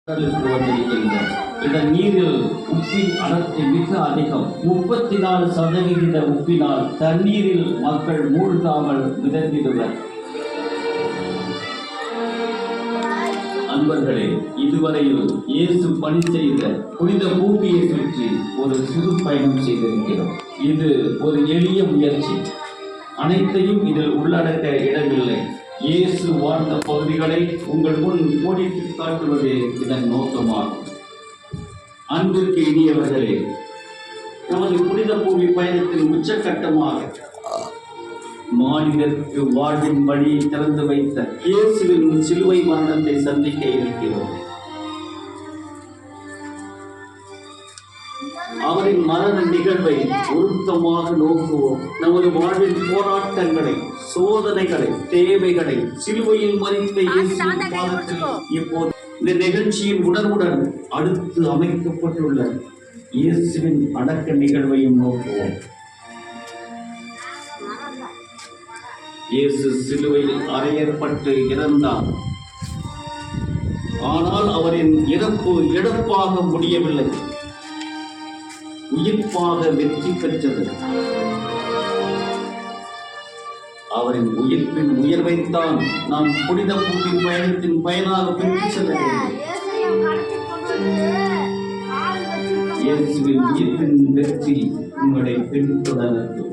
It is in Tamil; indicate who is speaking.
Speaker 1: கடலுக்கு வந்திருக்கின்றோம். இதன் நீரில் உப்பின் அடர்த்தி மிக அதிகம். 34% உப்பினால் தண்ணீரில் மக்கள் மூழ்காமல் மிதந்திடுவர். அன்பர்களே, இதுவரையில் இயேசு பணி செய்த புனித பூமியை சுற்றி ஒரு சிறு பயணம் செய்திருக்கிறோம். இது ஒரு எளிய முயற்சி. அனைத்தையும் இதில் உள்ளடக்க இடமில்லை. இயேசு வாழ்ந்த பகுதிகளை உங்கள் முன் கோடிட்டு காட்டுவதே இதன் நோக்கமாகும். அன்பிற்கு இனியவர்களே, நமது புனித பூமி பயணத்தின் உச்சக்கட்டமாக மாநிலத்திற்கு வாழ்வின் வழியை திறந்து வைத்த இயேசுவின் சிலுவை மரணத்தை சந்திக்க இருக்கிறோம். அவரின் மரண நிகழ்வை உருக்கமாக நோக்குவோம். நமது வாழ்வின் போராட்டங்களை, சோதனைகளை, தேவைகளை சிலுவையில் மறித்த இயேசுவின் பாதத்தில் இப்போது இந்த நிகழ்ச்சியின் உணர்வுடன் அடுத்து அமைக்கப்பட்டுள்ள இயேசுவின் அடக்க நிகழ்வையும் நோக்குவோம். இயேசு சிலுவையில் அறையப்பட்டு இறந்தார். ஆனால் அவரின் இறப்பு இழப்பாக முடியவில்லை, உயிர்ப்பாக வெற்றி பெற்றது. அவரின் உயிர்ப்பின் உயர்வைத்தான் நாம் புனித பூமி பயணத்தின் பயனாக பெற்று செல்ல வேண்டும். இயேசுவின் உயிர்ப்பின் வெற்றி உங்களை பின்தொடரட்டும்.